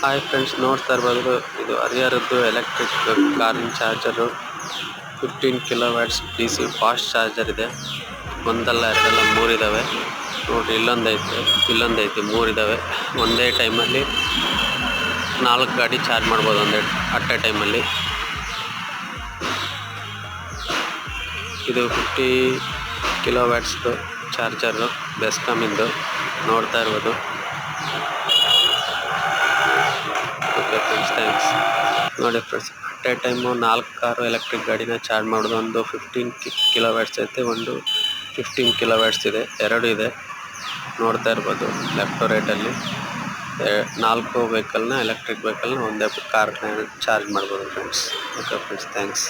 Hi friends, ನೋಡ್ತಾ ಇರ್ಬೋದು ಇದು ಹರಿಹರದ್ದು ಎಲೆಕ್ಟ್ರಿಕ್ ಕಾರಿನ charger 15 kilowatts DC fast charger ಇದೆ. ಒಂದಲ್ಲ ಎರಡಲ್ಲ ಮೂರಿದ್ದಾವೆ ನೋಡ್ರಿ. ಇಲ್ಲೊಂದೈತಿ ಮೂರಿದ್ದಾವೆ. ಒಂದೇ ಟೈಮಲ್ಲಿ 4 ಗಾಡಿ ಚಾರ್ಜ್ ಮಾಡ್ಬೋದು ಅಟ್ ಎ ಟೈಮಲ್ಲಿ. ಇದು 50 ಕಿಲೋವ್ಯಾಟ್ಸ್ದು ಚಾರ್ಜರು ಬೆಸ್ಕಾಮಿಂದು ನೋಡ್ತಾ ಇರ್ಬೋದು. Okay friends, thanks. ನೋಡಿ friends, at a time 4 car electric ಗಾಡಿನ ಚಾರ್ಜ್ ಮಾಡೋದು. ಒಂದು 15 ಕಿಲೋವ್ಯಾಟ್ಸ್ ಐತೆ, ಒಂದು 15 ಕಿಲೋವ್ಯಾಟ್ಸ್ ಇದೆ. ಎರಡು ಇದೆ ನೋಡ್ತಾ ಇರ್ಬೋದು. ಲೆಫ್ಟ್ ರೈಟಲ್ಲಿ 4 ವೆಹಿಕಲ್ನ ಎಲೆಕ್ಟ್ರಿಕ್ ವೆಹಿಕಲ್ನ ಒಂದೇ ಕಾರ್ನ ಚಾರ್ಜ್ ಮಾಡ್ಬೋದು ಫ್ರೆಂಡ್ಸ್. Okay friends, thanks.